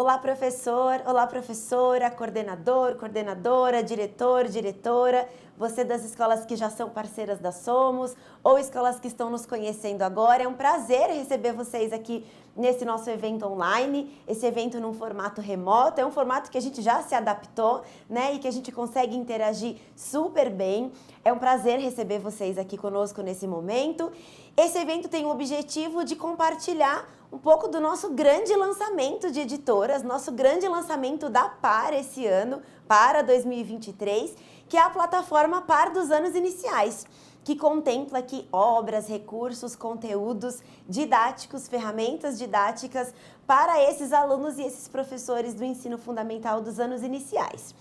Olá, professor, olá, professora, coordenador, coordenadora, diretor, diretora, você das escolas que já são parceiras da Somos ou escolas que estão nos conhecendo agora. É um prazer receber vocês aqui nesse nosso evento online, esse evento num formato remoto. É um formato que a gente já se adaptou, né, e que a gente consegue interagir super bem. É um prazer receber vocês aqui conosco nesse momento. Esse evento tem o objetivo de compartilhar um pouco do nosso grande lançamento de editoras, nosso grande lançamento da PAR esse ano, para 2023, que é a plataforma PAR dos anos iniciais, que contempla aqui obras, recursos, conteúdos didáticos, ferramentas didáticas para esses alunos e esses professores do ensino fundamental dos anos iniciais.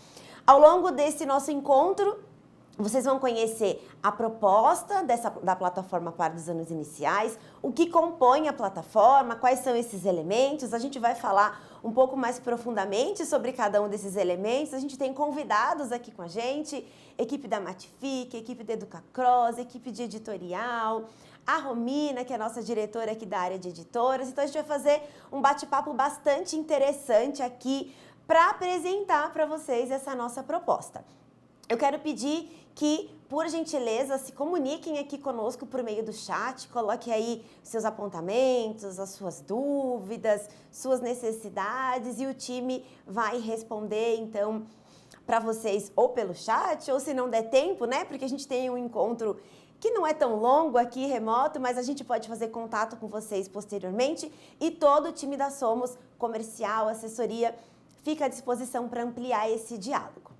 Ao longo desse nosso encontro, vocês vão conhecer a proposta da plataforma PAR dos anos iniciais, o que compõe a plataforma, quais são esses elementos. A gente vai falar um pouco mais profundamente sobre cada um desses elementos. A gente tem convidados aqui com a gente, equipe da Matific, equipe da Educacross, equipe de editorial, a Romina, que é a nossa diretora aqui da área de editoras. Então a gente vai fazer um bate-papo bastante interessante aqui para apresentar para vocês essa nossa proposta. Eu quero pedir que, por gentileza, se comuniquem aqui conosco por meio do chat, coloque aí seus apontamentos, as suas dúvidas, suas necessidades e o time vai responder, então, para vocês ou pelo chat ou se não der tempo, né? Porque a gente tem um encontro que não é tão longo aqui, remoto, mas a gente pode fazer contato com vocês posteriormente e todo o time da Somos, comercial, assessoria, fica à disposição para ampliar esse diálogo.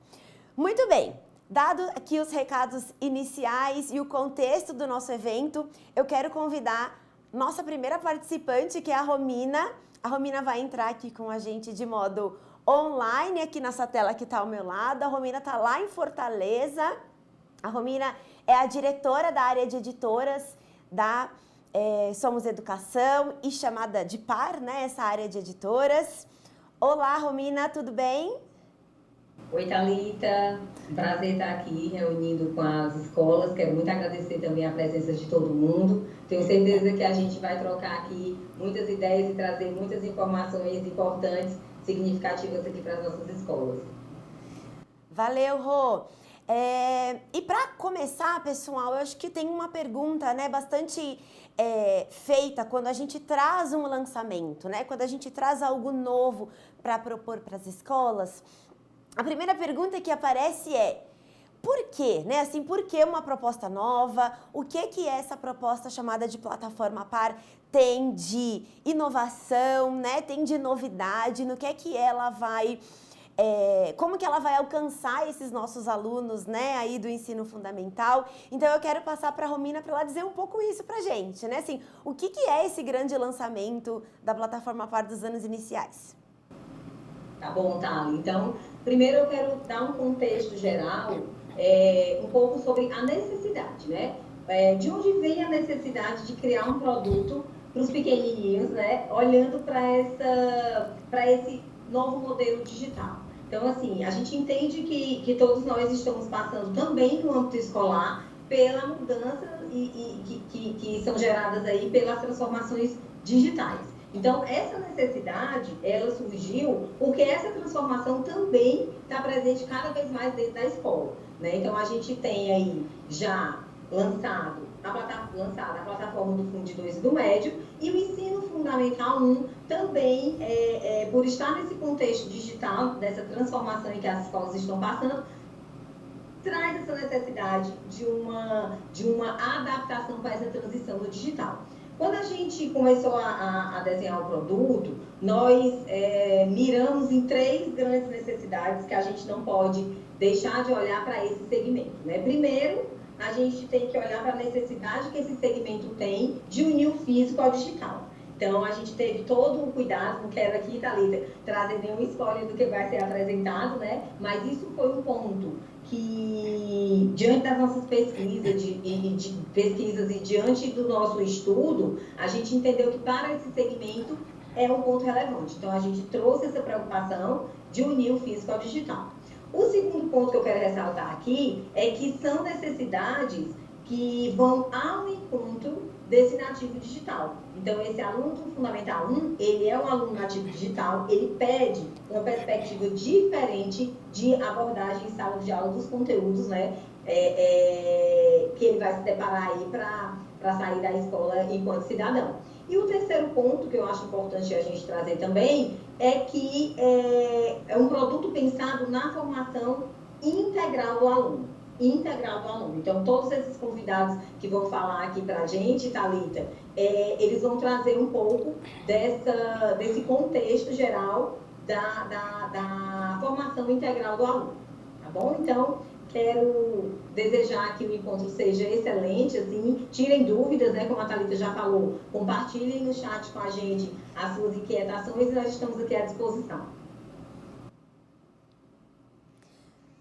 Muito bem, dado aqui os recados iniciais e o contexto do nosso evento, eu quero convidar nossa primeira participante, que é a Romina. A Romina vai entrar aqui com a gente de modo online, aqui nessa tela que está ao meu lado. A Romina está lá em Fortaleza. A Romina é a diretora da área de editoras da Somos Educação e chamada de PAR, né, essa área de editoras. Olá, Romina, tudo bem? Oi, Thalita, prazer estar aqui reunindo com as escolas. Quero muito agradecer também a presença de todo mundo. Tenho certeza que a gente vai trocar aqui muitas ideias e trazer muitas informações importantes, significativas aqui para as nossas escolas. Valeu, Rô! E para começar, pessoal, eu acho que tem uma pergunta, né, bastante feita quando a gente traz um lançamento, né? Quando a gente traz algo novo para propor para as escolas. A primeira pergunta que aparece é: por quê? Né? Assim, por que uma proposta nova? O que essa proposta chamada de plataforma PAR tem de inovação, né? Tem de novidade? No que ela vai... como que ela vai alcançar esses nossos alunos, né, aí do ensino fundamental? Então eu quero passar para a Romina para ela dizer um pouco isso para a gente, né? Assim, o que é esse grande lançamento da plataforma PAR dos anos iniciais? Tá bom, Thali. Então, primeiro eu quero dar um contexto geral, um pouco sobre a necessidade, né? De onde vem a necessidade de criar um produto para os pequenininhos, né? Olhando para esse novo modelo digital. Então, assim, a gente entende que todos nós estamos passando também no âmbito escolar pela mudança que são geradas aí pelas transformações digitais. Então, essa necessidade, ela surgiu porque essa transformação também está presente cada vez mais dentro da escola, né? Então, a gente tem aí já lançada a plataforma do Fundo 2 e do Médio, e o ensino fundamental 1 também, por estar nesse contexto digital, dessa transformação em que as escolas estão passando, traz essa necessidade de uma adaptação para essa transição no digital. Quando a gente começou a desenhar o produto, nós miramos em 3 grandes necessidades que a gente não pode deixar de olhar para esse segmento, né? Primeiro, a gente tem que olhar para a necessidade que esse segmento tem de unir o físico ao digital. Então, a gente teve todo um cuidado, não quero aqui, Thalita, trazer nenhum spoiler do que vai ser apresentado, né? Mas isso foi um ponto que, diante das nossas pesquisas e diante do nosso estudo, a gente entendeu que para esse segmento é um ponto relevante. Então, a gente trouxe essa preocupação de unir o físico ao digital. O segundo ponto que eu quero ressaltar aqui é que são necessidades que vão ao encontro desse nativo digital. Então, esse aluno do Fundamental 1, ele é um aluno nativo digital, ele pede uma perspectiva diferente de abordagem em sala de aula dos conteúdos, né, que ele vai se deparar aí para sair da escola enquanto cidadão. E o terceiro ponto que eu acho importante a gente trazer também é que é um produto pensado na formação integral do aluno. Então, todos esses convidados que vão falar aqui para a gente, Thalita, eles vão trazer um pouco desse contexto geral da formação integral do aluno, tá bom? Então, quero desejar que o encontro seja excelente, assim, tirem dúvidas, né, como a Thalita já falou, compartilhem no chat com a gente as suas inquietações e nós estamos aqui à disposição.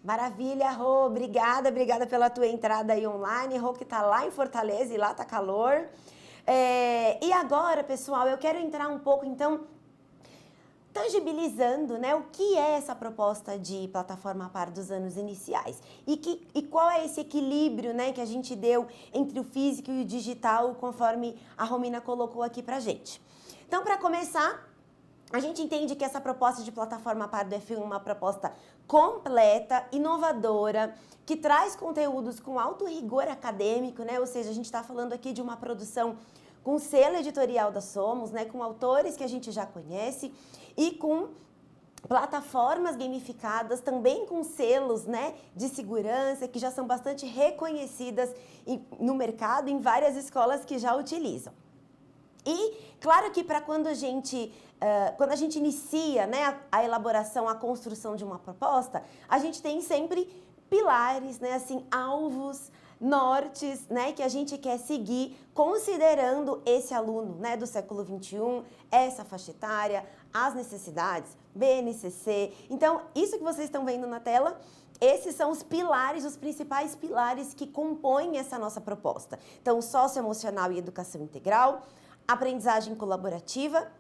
Maravilha, Rô, obrigada pela tua entrada aí online. Rô que tá lá em Fortaleza e lá tá calor. E agora, pessoal, eu quero entrar um pouco, então, tangibilizando, né, o que é essa proposta de plataforma par dos anos iniciais e qual é esse equilíbrio, né, que a gente deu entre o físico e o digital, conforme a Romina colocou aqui pra gente. Então, para começar, a gente entende que essa proposta de plataforma par do F1 é uma proposta completa, inovadora, que traz conteúdos com alto rigor acadêmico, né? Ou seja, a gente está falando aqui de uma produção com selo editorial da Somos, né? Com autores que a gente já conhece e com plataformas gamificadas, também com selos, né, de segurança, que já são bastante reconhecidas no mercado, em várias escolas que já utilizam. E, claro que para quando a gente inicia, né, a elaboração, a construção de uma proposta, a gente tem sempre pilares, né, assim, alvos, nortes, né, que a gente quer seguir, considerando esse aluno, né, do século XXI, essa faixa etária, as necessidades, BNCC. Então, isso que vocês estão vendo na tela, esses são os pilares, os principais pilares que compõem essa nossa proposta. Então, socioemocional e educação integral, aprendizagem colaborativa,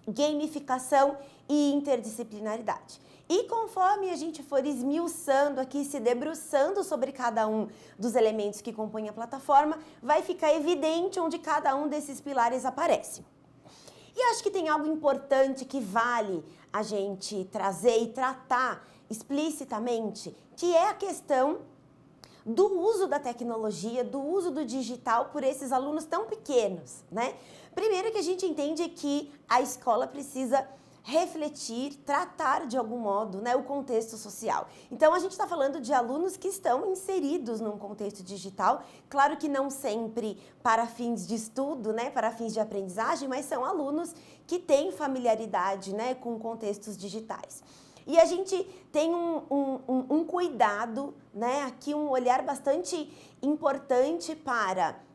gamificação e interdisciplinaridade. E conforme a gente for esmiuçando aqui, se debruçando sobre cada um dos elementos que compõem a plataforma, vai ficar evidente onde cada um desses pilares aparece. E acho que tem algo importante que vale a gente trazer e tratar explicitamente, que é a questão do uso da tecnologia, do uso do digital por esses alunos tão pequenos, né? Primeiro que a gente entende que a escola precisa refletir, tratar de algum modo, né, o contexto social. Então, a gente está falando de alunos que estão inseridos num contexto digital, claro que não sempre para fins de estudo, né, para fins de aprendizagem, mas são alunos que têm familiaridade, né, com contextos digitais. E a gente tem um cuidado, né, aqui um olhar bastante importante para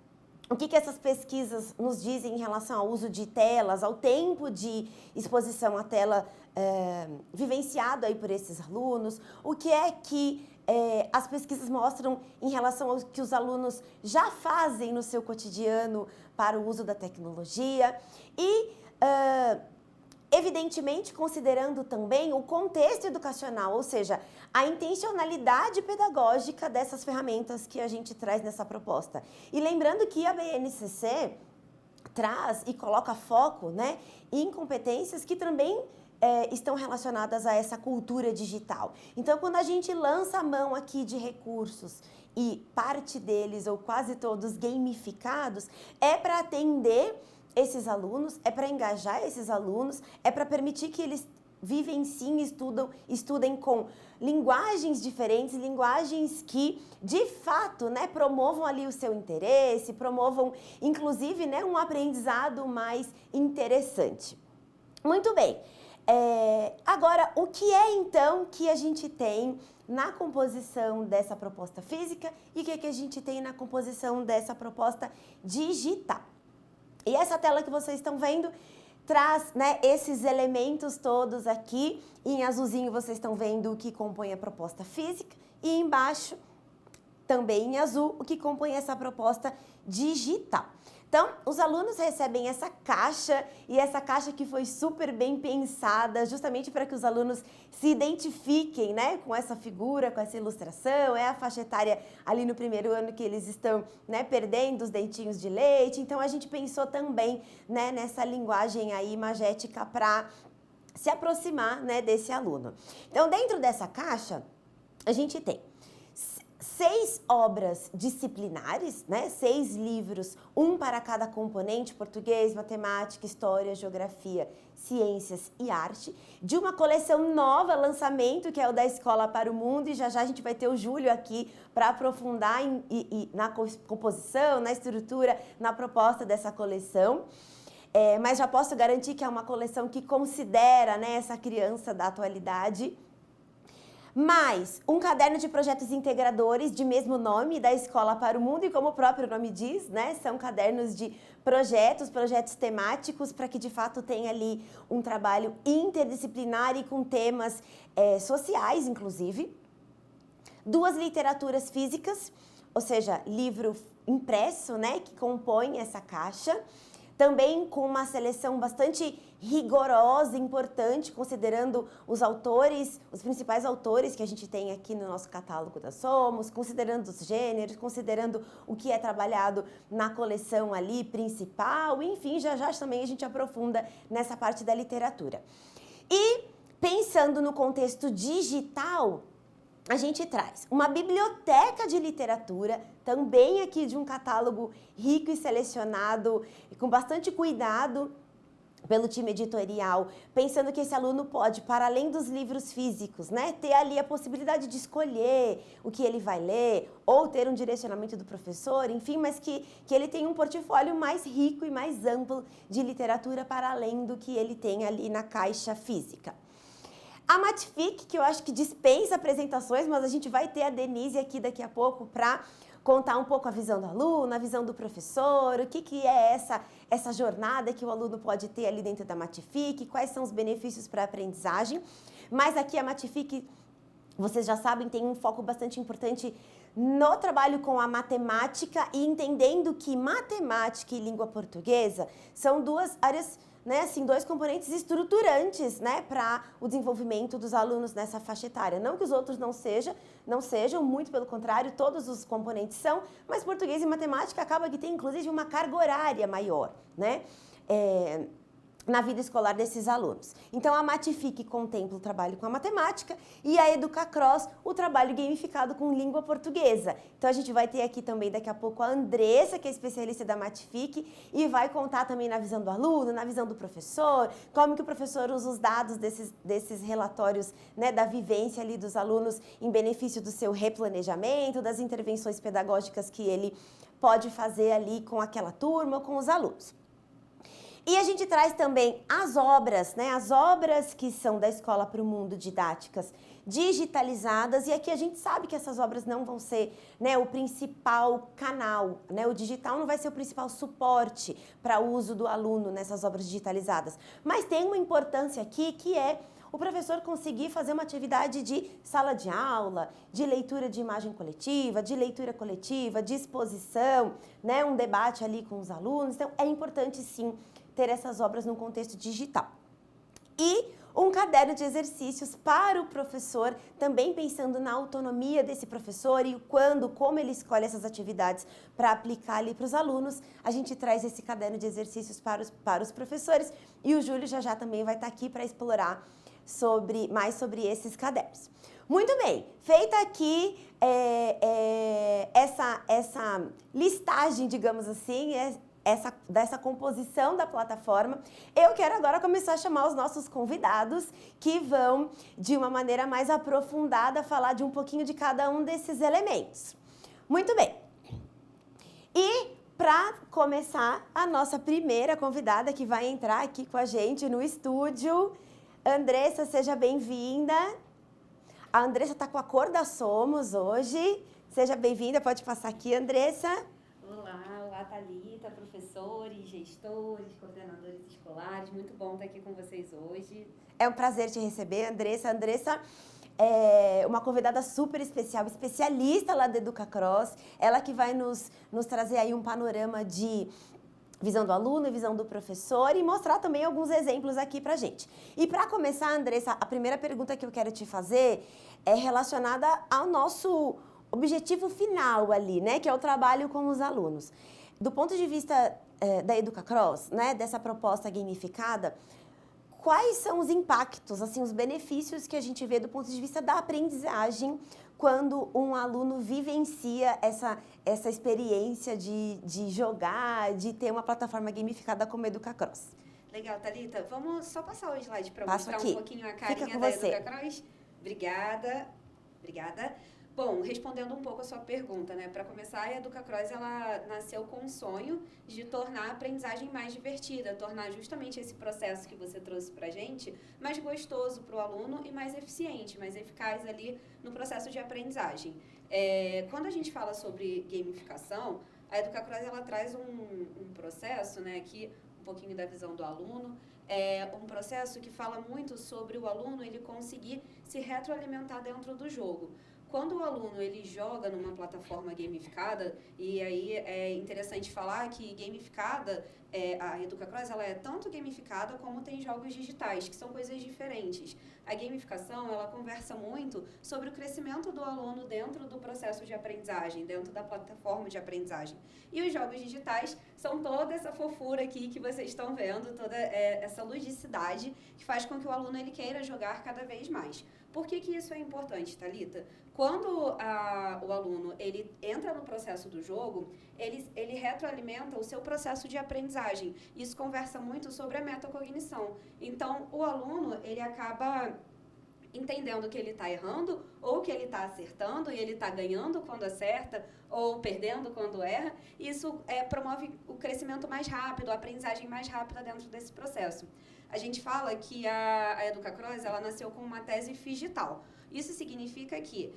o que essas pesquisas nos dizem em relação ao uso de telas, ao tempo de exposição à tela vivenciado aí por esses alunos, o que é que as pesquisas mostram em relação ao que os alunos já fazem no seu cotidiano para o uso da tecnologia e evidentemente, considerando também o contexto educacional, ou seja, a intencionalidade pedagógica dessas ferramentas que a gente traz nessa proposta. E lembrando que a BNCC traz e coloca foco, né, em competências que também estão relacionadas a essa cultura digital. Então, quando a gente lança a mão aqui de recursos e parte deles, ou quase todos, gamificados, é para atender esses alunos, é para engajar esses alunos, é para permitir que eles vivenciem, estudem com linguagens diferentes, linguagens que, de fato, né, promovam ali o seu interesse, promovam, inclusive, né, um aprendizado mais interessante. Muito bem. Agora, o que é, então, que a gente tem na composição dessa proposta física e o que a gente tem na composição dessa proposta digital? E essa tela que vocês estão vendo traz, né, esses elementos todos aqui. Em azulzinho vocês estão vendo o que compõe a proposta física e embaixo, também em azul, o que compõe essa proposta digital. Então, os alunos recebem essa caixa, e essa caixa que foi super bem pensada, justamente para que os alunos se identifiquem, né, com essa figura, com essa ilustração. É a faixa etária ali no primeiro ano que eles estão, né, perdendo os dentinhos de leite. Então, a gente pensou também, né, nessa linguagem aí imagética para se aproximar, né, desse aluno. Então, dentro dessa caixa, a gente tem 6 obras disciplinares, né? 6 livros, um para cada componente: português, matemática, história, geografia, ciências e arte, de uma coleção nova, lançamento, que é o da Escola para o Mundo, e já já a gente vai ter o Júlio aqui para aprofundar na composição, na estrutura, na proposta dessa coleção. Mas já posso garantir que é uma coleção que considera, né, essa criança da atualidade. Mais um caderno de projetos integradores de mesmo nome, da Escola para o Mundo, e como o próprio nome diz, né, são cadernos de projetos temáticos, para que de fato tenha ali um trabalho interdisciplinar e com temas sociais, inclusive. 2 literaturas físicas, ou seja, livro impresso, né, que compõe essa caixa. Também com uma seleção bastante rigorosa e importante, considerando os autores, os principais autores que a gente tem aqui no nosso catálogo da Somos, considerando os gêneros, considerando o que é trabalhado na coleção ali principal, enfim, já já também a gente aprofunda nessa parte da literatura. E pensando no contexto digital, a gente traz uma biblioteca de literatura, também aqui de um catálogo rico e selecionado, e com bastante cuidado pelo time editorial, pensando que esse aluno pode, para além dos livros físicos, né, ter ali a possibilidade de escolher o que ele vai ler, ou ter um direcionamento do professor, enfim, mas que ele tenha um portfólio mais rico e mais amplo de literatura para além do que ele tem ali na caixa física. A Matific, que eu acho que dispensa apresentações, mas a gente vai ter a Denise aqui daqui a pouco para contar um pouco a visão do aluno, a visão do professor, o que é essa jornada que o aluno pode ter ali dentro da Matific, quais são os benefícios para a aprendizagem. Mas aqui a Matific, vocês já sabem, tem um foco bastante importante no trabalho com a matemática, e entendendo que matemática e língua portuguesa são 2 áreas, né, assim, 2 componentes estruturantes, né, para o desenvolvimento dos alunos nessa faixa etária. Não que os outros não sejam, muito pelo contrário, todos os componentes são, mas português e matemática acaba que tem, inclusive, uma carga horária maior, né, na vida escolar desses alunos. Então, a Matific contempla o trabalho com a matemática, e a EducaCross, o trabalho gamificado com língua portuguesa. Então, a gente vai ter aqui também, daqui a pouco, a Andressa, que é especialista da Matific, e vai contar também na visão do aluno, na visão do professor, como que o professor usa os dados desses relatórios, né, da vivência ali dos alunos em benefício do seu replanejamento, das intervenções pedagógicas que ele pode fazer ali com aquela turma ou com os alunos. E a gente traz também as obras, né? As obras que são da Escola para o Mundo, didáticas, digitalizadas. E aqui a gente sabe que essas obras não vão ser, né, o principal canal, né? O digital não vai ser o principal suporte para o uso do aluno nessas obras digitalizadas. Mas tem uma importância aqui, que é o professor conseguir fazer uma atividade de sala de aula, de leitura de imagem coletiva, de leitura coletiva, de exposição, né? Um debate ali com os alunos. Então, é importante, sim, ter essas obras num contexto digital. E um caderno de exercícios para o professor, também pensando na autonomia desse professor e como ele escolhe essas atividades para aplicar ali para os alunos. A gente traz esse caderno de exercícios para os professores, e o Júlio já também vai estar aqui para explorar mais sobre esses cadernos. Muito bem, feita aqui essa listagem, digamos assim, dessa composição da plataforma, eu quero agora começar a chamar os nossos convidados, que vão, de uma maneira mais aprofundada, falar de um pouquinho de cada um desses elementos. Muito bem. E para começar, a nossa primeira convidada que vai entrar aqui com a gente no estúdio, Andressa, seja bem-vinda. A Andressa está com a cor da Somos hoje. Seja bem-vinda, pode passar aqui, Andressa. Olá, Thalita, professores, gestores, coordenadores escolares. Muito bom estar aqui com vocês hoje. É um prazer te receber, Andressa. Andressa é uma convidada super especial, especialista lá da EducaCross. Ela que vai nos trazer aí um panorama de visão do aluno, visão do professor e mostrar também alguns exemplos aqui pra gente. E para começar, Andressa, a primeira pergunta que eu quero te fazer é relacionada ao nosso objetivo final ali, né, que é o trabalho com os alunos. Do ponto de vista da EducaCross, né, dessa proposta gamificada, quais são os impactos, assim, os benefícios que a gente vê do ponto de vista da aprendizagem quando um aluno vivencia essa experiência de jogar, de ter uma plataforma gamificada como a EducaCross? Legal, Thalita. Vamos só passar o slide para Passo mostrar aqui. um pouquinho a carinha da EducaCross? Obrigada. Obrigada. Bom, respondendo um pouco a sua pergunta, né? Para começar, a EducaCross, ela nasceu com o sonho de tornar a aprendizagem mais divertida, tornar justamente esse processo que você trouxe para a gente mais gostoso para o aluno e mais eficiente, mais eficaz ali no processo de aprendizagem. Quando a gente fala sobre gamificação, a EducaCross, ela traz um processo, né, que um pouquinho da visão do aluno, um processo que fala muito sobre o aluno ele conseguir se retroalimentar dentro do jogo. Quando o aluno ele joga numa plataforma gamificada, e aí é interessante falar que gamificada, a EducaCross, ela é tanto gamificada como tem jogos digitais, que são coisas diferentes. A gamificação, ela conversa muito sobre o crescimento do aluno dentro do processo de aprendizagem, dentro da plataforma de aprendizagem. E os jogos digitais são toda essa fofura aqui que vocês estão vendo, toda essa ludicidade que faz com que o aluno ele queira jogar cada vez mais. Por que isso é importante, Thalita? Quando o aluno ele entra no processo do jogo, ele retroalimenta o seu processo de aprendizagem. Isso conversa muito sobre a metacognição. Então, o aluno ele acaba entendendo que ele está errando ou que ele está acertando e ele está ganhando quando acerta ou perdendo quando erra. Isso promove o crescimento mais rápido, a aprendizagem mais rápida dentro desse processo. A gente fala que a EducaCross, ela nasceu com uma tese digital. Isso significa que,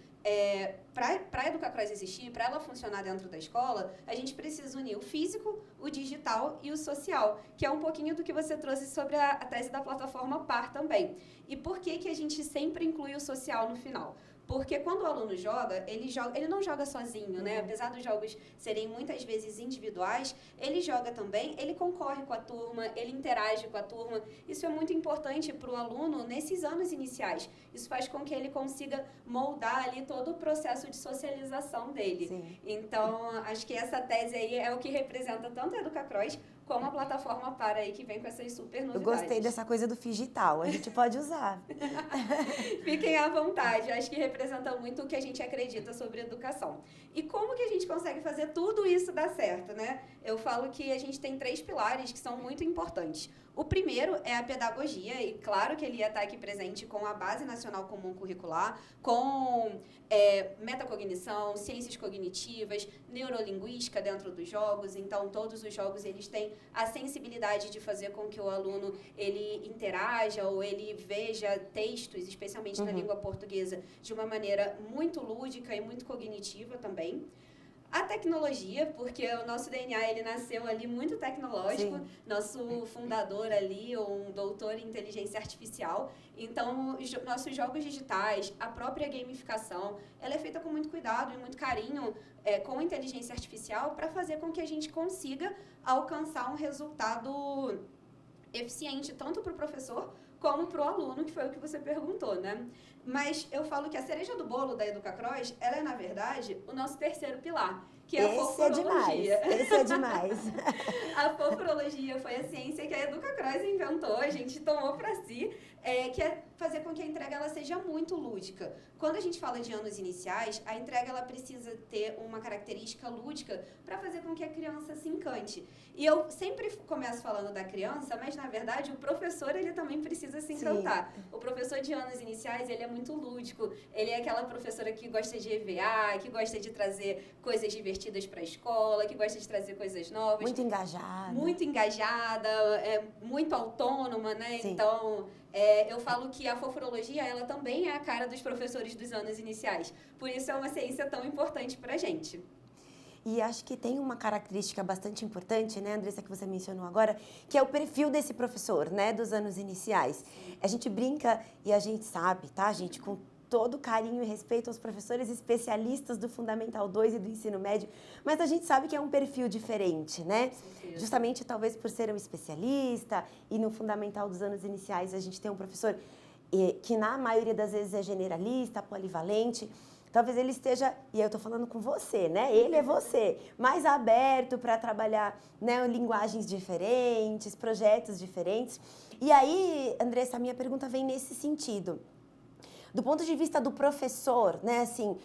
para a EducaCross existir, para ela funcionar dentro da escola, a gente precisa unir o físico, o digital e o social, que é um pouquinho do que você trouxe sobre a tese da plataforma PAR também. E por que a gente sempre inclui o social no final? Porque quando o aluno joga, ele não joga sozinho, né? Apesar dos jogos serem muitas vezes individuais, ele joga também, ele concorre com a turma, ele interage com a turma. Isso é muito importante para o aluno nesses anos iniciais. Isso faz com que ele consiga moldar ali todo o processo de socialização dele. Sim. Então, acho que essa tese aí é o que representa tanto a EducaCross como a plataforma PAR aí, que vem com essas super novidades. Eu gostei dessa coisa do digital, a gente pode usar. Fiquem à vontade, acho que representa muito o que a gente acredita sobre educação. E como que a gente consegue fazer tudo isso dar certo, né? Eu falo que a gente tem 3 pilares que são muito importantes. O primeiro é a pedagogia, e claro que ele ia estar aqui presente com a Base Nacional Comum Curricular, com metacognição, ciências cognitivas, neurolinguística dentro dos jogos. Então, todos os jogos eles têm a sensibilidade de fazer com que o aluno ele interaja ou ele veja textos, especialmente na língua portuguesa, de uma maneira muito lúdica e muito cognitiva também. A tecnologia, porque o nosso DNA ele nasceu ali muito tecnológico. Sim. Nosso fundador ali, um doutor em inteligência artificial. Então, nossos jogos digitais, a própria gamificação, ela é feita com muito cuidado e muito carinho com a inteligência artificial para fazer com que a gente consiga alcançar um resultado eficiente tanto para o professor como para o aluno, que foi o que você perguntou, né? Mas eu falo que a cereja do bolo da EducaCross, ela é, na verdade, o nosso terceiro pilar, que é a fofurologia. Esse é demais. A fofurologia foi a ciência que a EducaCross inventou, a gente tomou para si, que é fazer com que a entrega ela seja muito lúdica. Quando a gente fala de anos iniciais, a entrega ela precisa ter uma característica lúdica para fazer com que a criança se encante. E eu sempre começo falando da criança, mas na verdade o professor ele também precisa se encantar. Sim. O professor de anos iniciais, ele é muito lúdico, ele é aquela professora que gosta de EVA, que gosta de trazer coisas divertidas para a escola, que gosta de trazer coisas novas. Muito engajada. Muito engajada, muito autônoma, né? Sim. Então, eu falo que a fofurologia, ela também é a cara dos professores dos anos iniciais. Por isso é uma ciência tão importante para a gente. E acho que tem uma característica bastante importante, né, Andressa, que você mencionou agora, que é o perfil desse professor, né, dos anos iniciais. A gente brinca e a gente sabe, tá, gente, com todo carinho e respeito aos professores especialistas do Fundamental 2 e do ensino médio, mas a gente sabe que é um perfil diferente, né? Justamente, talvez por ser um especialista e no Fundamental dos anos iniciais a gente tem um professor que na maioria das vezes é generalista, polivalente. Talvez ele esteja, e eu estou falando com você, né? Ele é você, mais aberto para trabalhar, né, linguagens diferentes, projetos diferentes. E aí, Andressa, a minha pergunta vem nesse sentido. Do ponto de vista do professor, né, assim,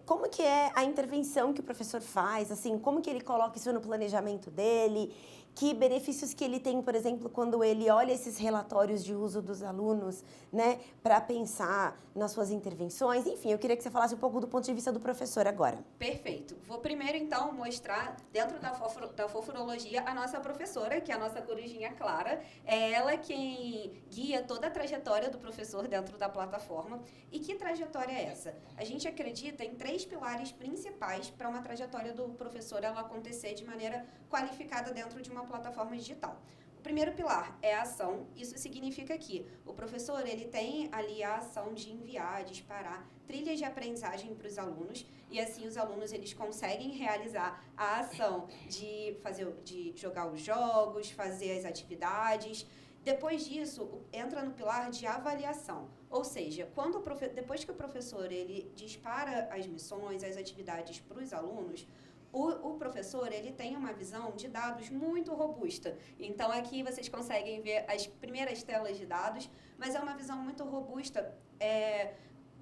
como que é a intervenção que o professor faz, assim, como que ele coloca isso no planejamento dele, que benefícios que ele tem, por exemplo, quando ele olha esses relatórios de uso dos alunos, né, para pensar nas suas intervenções. Enfim, eu queria que você falasse um pouco do ponto de vista do professor agora. Perfeito. Vou primeiro, então, mostrar, dentro da fofurologia, a nossa professora, que é a nossa corujinha Clara. É ela quem guia toda a trajetória do professor dentro da plataforma. E que trajetória é essa? A gente acredita em 3 pilares principais para uma trajetória do professor ela acontecer de maneira qualificada dentro de uma plataforma digital. O primeiro pilar é a ação. Isso significa que o professor ele tem ali a ação de enviar, disparar trilhas de aprendizagem para os alunos e assim os alunos eles conseguem realizar a ação de jogar os jogos, fazer as atividades. Depois disso, entra no pilar de avaliação. Ou seja, depois que o professor ele dispara as missões, as atividades para os alunos, o professor ele tem uma visão de dados muito robusta. Então, aqui vocês conseguem ver as primeiras telas de dados, mas é uma visão muito robusta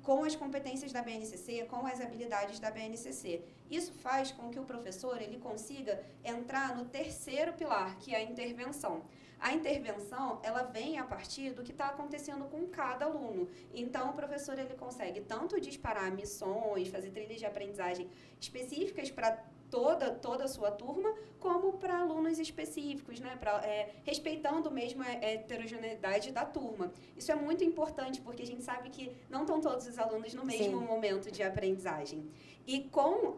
com as competências da BNCC, com as habilidades da BNCC. Isso faz com que o professor ele consiga entrar no terceiro pilar, que é a intervenção. A intervenção, ela vem a partir do que está acontecendo com cada aluno. Então, o professor ele consegue tanto disparar missões, fazer trilhas de aprendizagem específicas para toda a sua turma, como para alunos específicos, né? Respeitando mesmo a heterogeneidade da turma. Isso é muito importante, porque a gente sabe que não estão todos os alunos no mesmo momento de aprendizagem. E com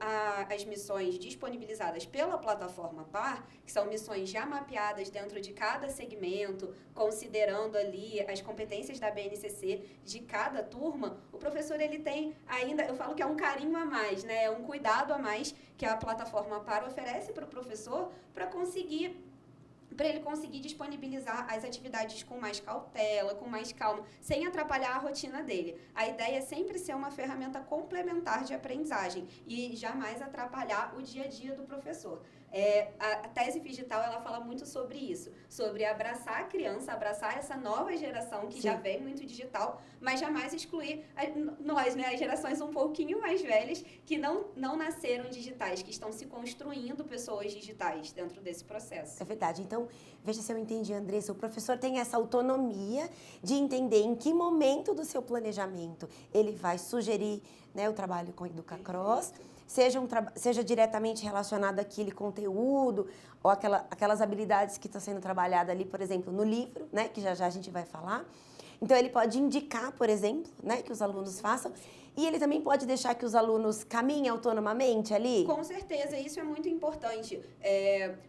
as missões disponibilizadas pela plataforma PAR, que são missões já mapeadas dentro de cada segmento, considerando ali as competências da BNCC de cada turma, o professor ele tem ainda, eu falo que é um carinho a mais, né? É um cuidado a mais que a plataforma PAR oferece para o professor para ele conseguir disponibilizar as atividades com mais cautela, com mais calma, sem atrapalhar a rotina dele. A ideia é sempre ser uma ferramenta complementar de aprendizagem e jamais atrapalhar o dia a dia do professor. A tese digital ela fala muito sobre isso, sobre abraçar a criança, abraçar essa nova geração que já vem muito digital, mas jamais excluir nós, né, as gerações um pouquinho mais velhas que não nasceram digitais, que estão se construindo pessoas digitais dentro desse processo. É verdade. Então, veja se eu entendi, Andressa, o professor tem essa autonomia de entender em que momento do seu planejamento ele vai sugerir, né, o trabalho com EducaCross, seja diretamente relacionado àquele conteúdo ou aquelas habilidades que estão sendo trabalhadas ali, por exemplo, no livro, né, que já a gente vai falar. Então, ele pode indicar, por exemplo, né, que os alunos façam. E ele também pode deixar que os alunos caminhem autonomamente ali? Com certeza, isso é muito importante.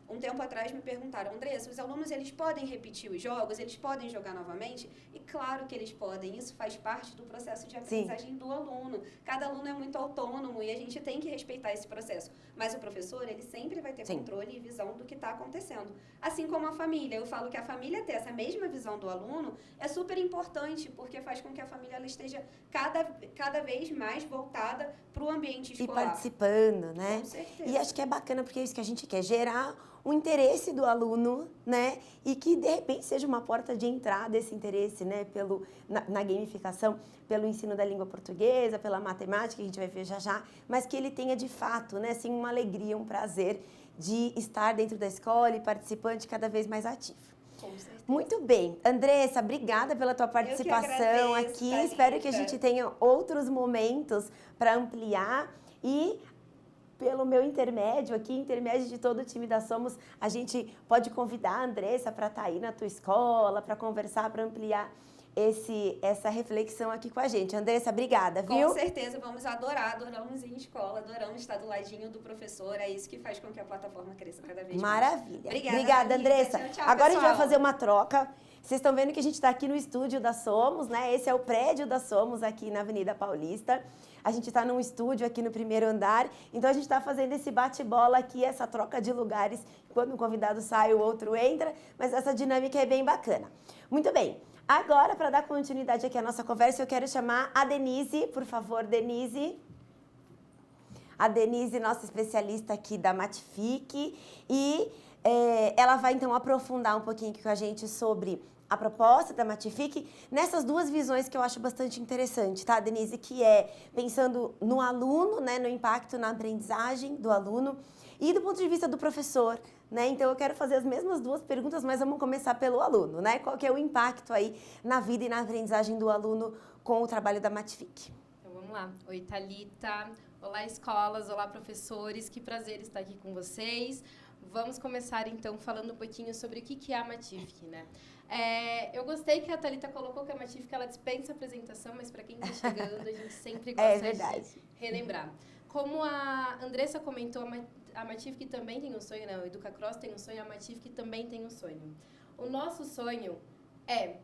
Um tempo atrás me perguntaram, Andressa, os alunos eles podem repetir os jogos, eles podem jogar novamente? E claro que eles podem, isso faz parte do processo de aprendizagem do aluno. Cada aluno é muito autônomo e a gente tem que respeitar esse processo. Mas o professor, ele sempre vai ter controle e visão do que está acontecendo. Assim como a família. Eu falo que a família ter essa mesma visão do aluno é super importante, porque faz com que a família ela esteja cada vez mais voltada para o ambiente escolar. E participando, né? Com certeza. E acho que é bacana, porque é isso que a gente quer, gerar o interesse do aluno, né? E que, de repente, seja uma porta de entrada desse interesse, né? Na gamificação, pelo ensino da língua portuguesa, pela matemática, que a gente vai ver já, mas que ele tenha, de fato, né? Assim, uma alegria, um prazer de estar dentro da escola e participante cada vez mais ativo. Muito bem. Andressa, obrigada pela tua participação aqui. Thalita. Espero que a gente tenha outros momentos para ampliar e, pelo meu intermédio aqui, intermédio de todo o time da Somos, a gente pode convidar a Andressa para estar aí na tua escola, para conversar, para ampliar essa reflexão aqui com a gente. Andressa, obrigada, viu? Com certeza, vamos adorar, adoramos ir em escola, adoramos estar do ladinho do professor, é isso que faz com que a plataforma cresça cada vez mais. Maravilha. Obrigada, obrigada, Andressa. Tchau, tchau, agora pessoal. A gente vai fazer uma troca. Vocês estão vendo que a gente está aqui no estúdio da Somos, né? Esse é o prédio da Somos, aqui na Avenida Paulista. A gente está num estúdio aqui no primeiro andar, então a gente está fazendo esse bate-bola aqui, essa troca de lugares. Quando um convidado sai, o outro entra, mas essa dinâmica é bem bacana. Muito bem, agora para dar continuidade aqui à nossa conversa, eu quero chamar a Denise, por favor, Denise. A Denise, nossa especialista aqui da Matific, e ela vai então aprofundar um pouquinho aqui com a gente sobre a proposta da Matific nessas duas visões que eu acho bastante interessante, tá, Denise? Que é pensando no aluno, né, no impacto na aprendizagem do aluno e do ponto de vista do professor, né? Então eu quero fazer as mesmas duas perguntas, mas vamos começar pelo aluno, né? Qual que é o impacto aí na vida e na aprendizagem do aluno com o trabalho da Matific? Então vamos lá. Oi, Thalita. Olá, escolas. Olá, professores. Que prazer estar aqui com vocês. Vamos começar, então, falando um pouquinho sobre o que é a Matific, né? Eu gostei que a Thalita colocou que a Matific, ela dispensa apresentação, mas para quem está chegando, a gente sempre gosta de relembrar. Como a Andressa comentou, a Matific também tem um sonho, né? O Educacross tem um sonho, a Matific também tem um sonho. O nosso sonho é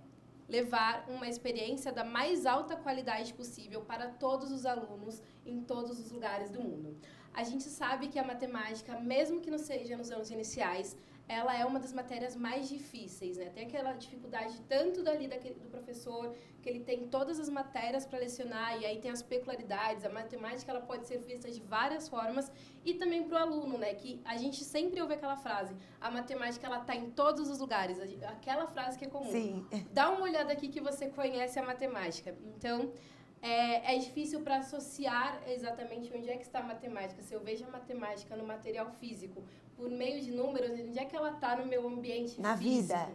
levar uma experiência da mais alta qualidade possível para todos os alunos em todos os lugares do mundo. A gente sabe que a matemática, mesmo que não seja nos anos iniciais, ela é uma das matérias mais difíceis, né? Tem aquela dificuldade tanto do professor, que ele tem todas as matérias para lecionar, e aí tem as peculiaridades. A matemática, ela pode ser vista de várias formas, e também para o aluno, né? Que a gente sempre ouve aquela frase, a matemática, ela está em todos os lugares, aquela frase que é comum. Sim. Dá uma olhada aqui que você conhece a matemática. Então, é difícil para associar exatamente onde é que está a matemática. Se eu vejo a matemática no material físico, por meio de números, onde é que ela está no meu ambiente físico?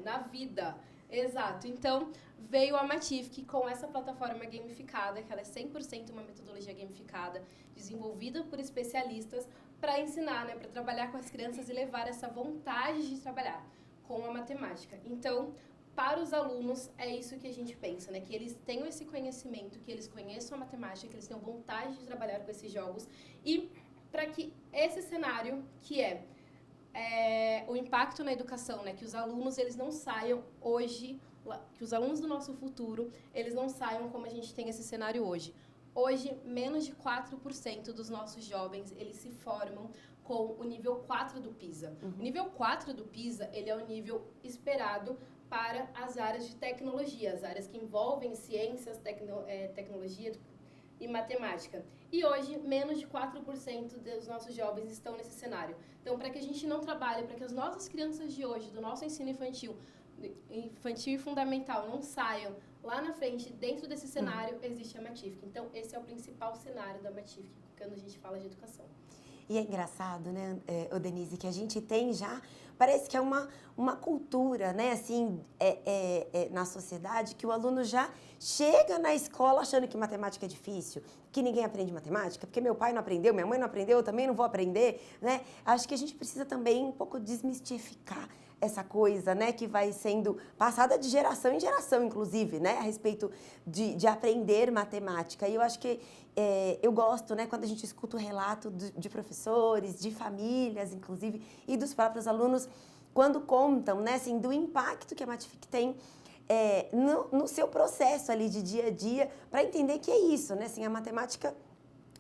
Na vida. Exato. Então, veio a Matific com essa plataforma gamificada, que ela é 100% uma metodologia gamificada, desenvolvida por especialistas para ensinar, né, para trabalhar com as crianças e levar essa vontade de trabalhar com a matemática. Então, para os alunos, é isso que a gente pensa, né? Que eles tenham esse conhecimento, que eles conheçam a matemática, que eles tenham vontade de trabalhar com esses jogos. E para que esse cenário, que é o impacto na educação, né? Que os alunos, eles não saiam hoje, que os alunos do nosso futuro, eles não saiam como a gente tem esse cenário hoje. Hoje, menos de 4% dos nossos jovens, eles se formam com o nível 4 do PISA. Uhum. O nível 4 do PISA, ele é o nível esperado para as áreas de tecnologia, as áreas que envolvem ciências, tecnologia e matemática. E hoje, menos de 4% dos nossos jovens estão nesse cenário. Então, para que a gente não trabalhe, para que as nossas crianças de hoje, do nosso ensino infantil e fundamental, não saiam lá na frente, dentro desse cenário, existe a Matific. Então, esse é o principal cenário da Matific, quando a gente fala de educação. E é engraçado, né, Denise, que a gente tem já, parece que é uma cultura, né, assim, na sociedade, que o aluno já chega na escola achando que matemática é difícil, que ninguém aprende matemática, porque meu pai não aprendeu, minha mãe não aprendeu, eu também não vou aprender, né? Acho que a gente precisa também um pouco desmistificar essa coisa, né, que vai sendo passada de geração em geração, inclusive, né, a respeito de aprender matemática. E eu acho que eu gosto, né, quando a gente escuta o relato de professores, de famílias, inclusive, e dos próprios alunos, quando contam, né, assim, do impacto que a Matific tem no seu processo ali de dia a dia, para entender que é isso, né, assim, a matemática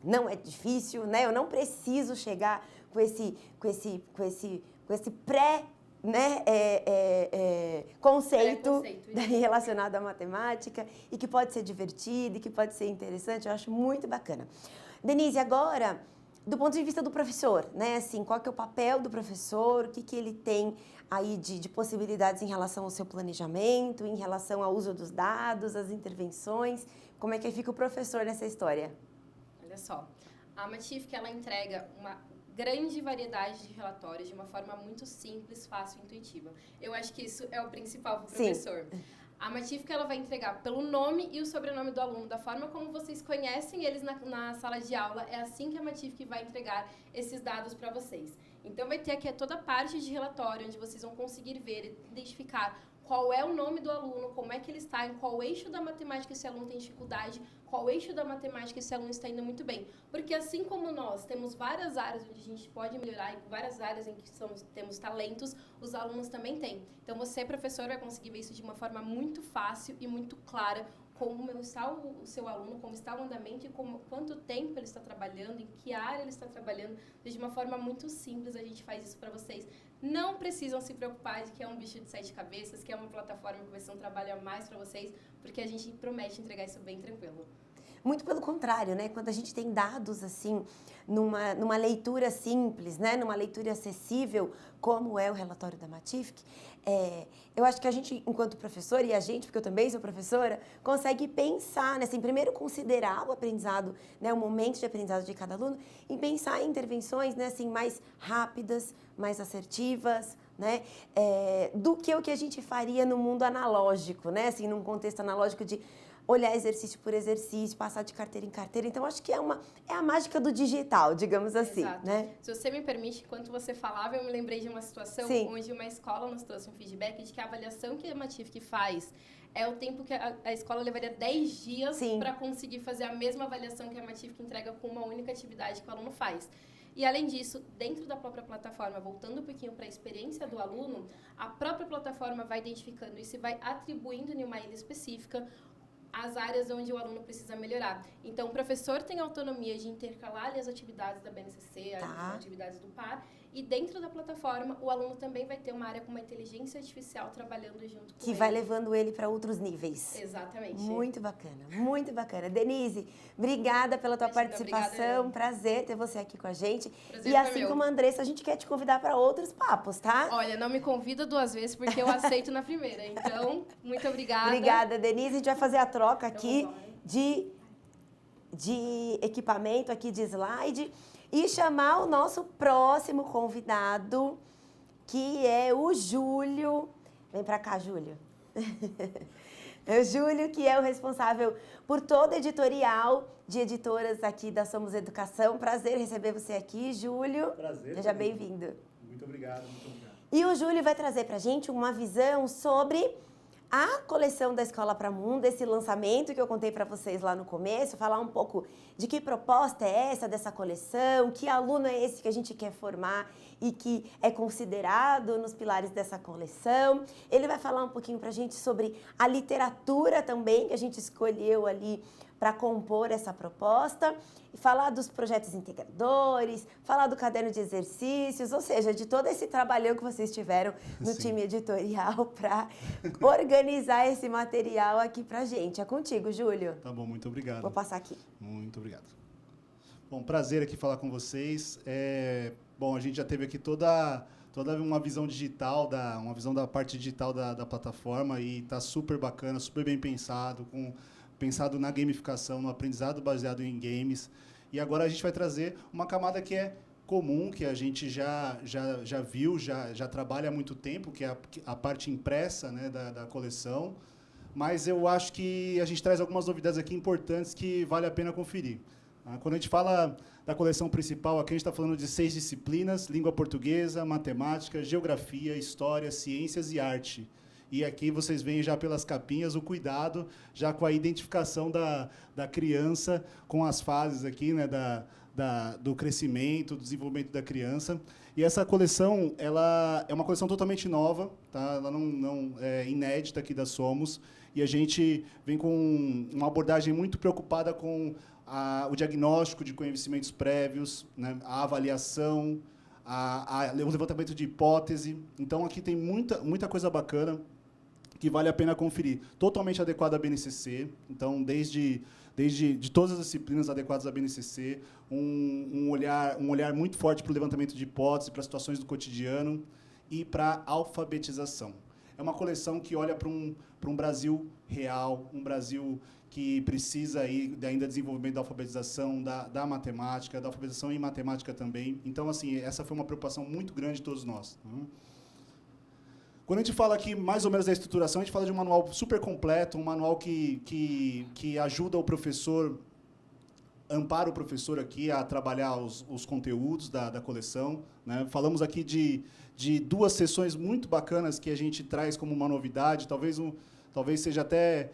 não é difícil, né, eu não preciso chegar com esse né, conceito relacionado à matemática e que pode ser divertido e que pode ser interessante. Eu acho muito bacana. Denise, agora, do ponto de vista do professor, né, assim, qual que é o papel do professor, o que ele tem aí de possibilidades em relação ao seu planejamento, em relação ao uso dos dados, as intervenções, como é que fica o professor nessa história? Olha só, a Matific, ela entrega uma grande variedade de relatórios de uma forma muito simples, fácil e intuitiva. Eu acho que isso é o principal para o professor. A Matific, ela vai entregar pelo nome e o sobrenome do aluno, da forma como vocês conhecem eles na sala de aula. É assim que a Matific vai entregar esses dados para vocês. Então, vai ter aqui toda a parte de relatório, onde vocês vão conseguir ver e identificar qual é o nome do aluno, como é que ele está, em qual eixo da matemática esse aluno tem dificuldade, qual eixo da matemática esse aluno está indo muito bem. Porque assim como nós temos várias áreas onde a gente pode melhorar e várias áreas em que temos talentos, os alunos também têm. Então você, professor, vai conseguir ver isso de uma forma muito fácil e muito clara, como está o seu aluno, como está o andamento e quanto tempo ele está trabalhando, em que área ele está trabalhando. De uma forma muito simples, a gente faz isso para vocês. Não precisam se preocupar de que é um bicho de 7 cabeças, que é uma plataforma que vai ser um trabalho a mais para vocês, porque a gente promete entregar isso bem tranquilo. Muito pelo contrário, né? Quando a gente tem dados assim, numa leitura simples, né? Numa leitura acessível, como é o relatório da Matific, eu acho que a gente, enquanto professor, e a gente, porque eu também sou professora, consegue pensar, né? Assim, primeiro considerar o aprendizado, né? O momento de aprendizado de cada aluno, e pensar em intervenções, né? Assim, mais rápidas, mais assertivas, né? Do que o que a gente faria no mundo analógico, né? Assim, num contexto analógico de olhar exercício por exercício, passar de carteira em carteira. Então, acho que é a mágica do digital, digamos assim. Exato. Né? Se você me permite, enquanto você falava, eu me lembrei de uma situação Sim. onde uma escola nos trouxe um feedback de que a avaliação que a Matific faz é o tempo que a escola levaria 10 dias para conseguir fazer a mesma avaliação que a Matific entrega com uma única atividade que o aluno faz. E, além disso, dentro da própria plataforma, voltando um pouquinho para a experiência do aluno, a própria plataforma vai identificando isso e vai atribuindo em uma ilha específica as áreas onde o aluno precisa melhorar. Então, o professor tem autonomia de intercalar as atividades da BNCC, as atividades do PAR, e dentro da plataforma, o aluno também vai ter uma área com uma inteligência artificial trabalhando junto com ele. Que vai levando ele para outros níveis. Exatamente. Muito bacana, muito bacana. Denise, obrigada pela tua participação. Prazer ter você aqui com a gente. Prazer e assim como a Andressa, a gente quer te convidar para outros papos, tá? Olha, não me convida 2 vezes, porque eu aceito na primeira. Então, muito obrigada. Obrigada, Denise. A gente vai fazer a troca aqui de equipamento, aqui de slide. E chamar o nosso próximo convidado, que é o Júlio. Vem pra cá, Júlio. É o Júlio, que é o responsável por todo o editorial de editoras aqui da Somos Educação. Prazer receber você aqui, Júlio. Prazer. Seja bem-vindo. Muito obrigado, muito obrigado. E o Júlio vai trazer pra gente uma visão sobre a coleção da Escola para Mundo, esse lançamento que eu contei para vocês lá no começo, falar um pouco de que proposta é essa dessa coleção, que aluno é esse que a gente quer formar e que é considerado nos pilares dessa coleção. Ele vai falar um pouquinho para a gente sobre a literatura também, que a gente escolheu ali para compor essa proposta, e falar dos projetos integradores, falar do caderno de exercícios, ou seja, de todo esse trabalhão que vocês tiveram no time editorial para organizar esse material aqui para a gente. É contigo, Júlio. Tá bom, muito obrigado. Vou passar aqui. Muito obrigado. Bom, prazer aqui falar com vocês. Bom, a gente já teve aqui toda uma visão digital, uma visão da parte digital da plataforma, e está super bacana, super bem pensado, pensado na gamificação, no aprendizado baseado em games. E agora a gente vai trazer uma camada que é comum, que a gente já viu, já trabalha há muito tempo, que é a parte impressa, né, da coleção. Mas eu acho que a gente traz algumas novidades aqui importantes que vale a pena conferir. Quando a gente fala da coleção principal, aqui a gente está falando de 6 disciplinas: língua portuguesa, matemática, geografia, história, ciências e arte. E aqui vocês veem já pelas capinhas o cuidado já com a identificação da criança com as fases aqui, né, do crescimento, do desenvolvimento da criança. E essa coleção, ela é uma coleção totalmente nova, tá? Ela não é inédita aqui da Somos, e a gente vem com uma abordagem muito preocupada com o diagnóstico de conhecimentos prévios, né, a avaliação, o levantamento de hipótese. Então, aqui tem muita coisa bacana que vale a pena conferir. Totalmente adequado à BNCC, então, desde de todas as disciplinas adequadas à BNCC, um olhar muito forte para o levantamento de hipóteses, para situações do cotidiano e para a alfabetização. É uma coleção que olha para um Brasil real, um Brasil que precisa ainda desenvolvimento da alfabetização, da matemática, da alfabetização em matemática também. Então, assim, essa foi uma preocupação muito grande de todos nós. Quando a gente fala aqui mais ou menos da estruturação, a gente fala de um manual super completo, um manual que ajuda o professor ampara o professor aqui a trabalhar os conteúdos da coleção, né? Falamos aqui de 2 sessões muito bacanas que a gente traz como uma novidade, talvez seja até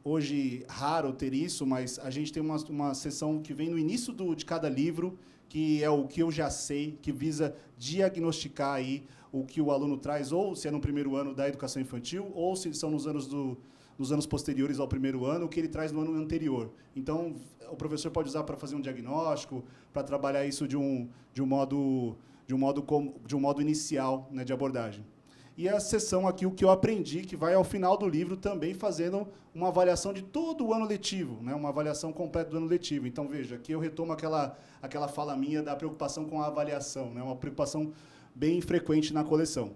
hoje raro ter isso, mas a gente tem uma sessão que vem no início de cada livro, que é o que eu já sei, que visa diagnosticar aí o que o aluno traz, ou se é no primeiro ano da educação infantil, ou se são nos anos posteriores ao primeiro ano, o que ele traz no ano anterior. Então, o professor pode usar para fazer um diagnóstico, para trabalhar isso de um modo inicial, né, de abordagem. E a sessão aqui, o que eu aprendi, que vai ao final do livro também fazendo uma avaliação de todo o ano letivo, né, uma avaliação completa do ano letivo. Então, veja, aqui eu retomo aquela fala minha da preocupação com a avaliação, né, uma preocupação bem frequente na coleção.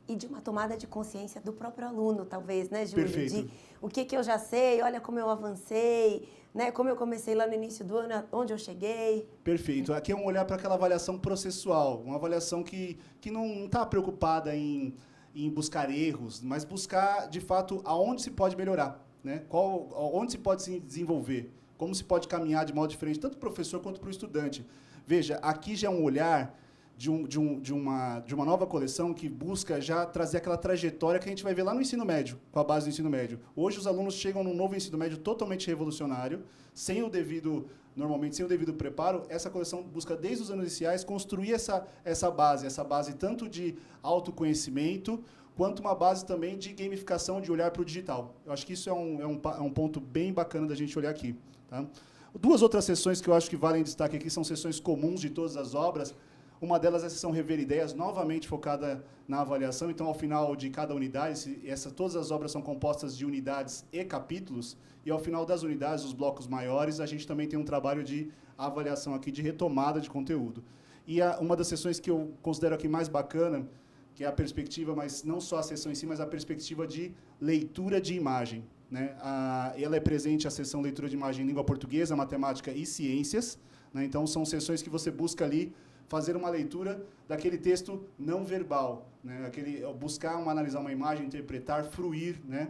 E de uma tomada de consciência do próprio aluno, talvez, né, Júlio? Perfeito. De o que eu já sei, olha como eu avancei, né, como eu comecei lá no início do ano, onde eu cheguei. Perfeito. Aqui é um olhar para aquela avaliação processual, uma avaliação que não está preocupada em buscar erros, mas buscar, de fato, aonde se pode melhorar, né? Onde se pode se desenvolver, como se pode caminhar de modo diferente, tanto para o professor quanto para o estudante. Veja, aqui já é um olhar de uma nova coleção que busca já trazer aquela trajetória que a gente vai ver lá no ensino médio, com a base do ensino médio. Hoje os alunos chegam num novo ensino médio totalmente revolucionário, normalmente sem o devido preparo. Essa coleção busca, desde os anos iniciais, construir essa base tanto de autoconhecimento, quanto uma base também de gamificação, de olhar para o digital. Eu acho que isso é um ponto bem bacana da gente olhar aqui. Tá? 2 outras sessões que eu acho que valem destaque aqui são sessões comuns de todas as obras. Uma delas é a sessão Rever Ideias, novamente focada na avaliação. Então, ao final de cada unidade, todas as obras são compostas de unidades e capítulos, e ao final das unidades, os blocos maiores, a gente também tem um trabalho de avaliação aqui, de retomada de conteúdo. E uma das sessões que eu considero aqui mais bacana, que é a perspectiva, mas não só a sessão em si, mas a perspectiva de leitura de imagem, né? Ela é presente a sessão leitura de imagem em língua portuguesa, matemática e ciências, né? Então, são sessões que você busca ali fazer uma leitura daquele texto não verbal, né? Buscar analisar uma imagem, interpretar, fruir, né?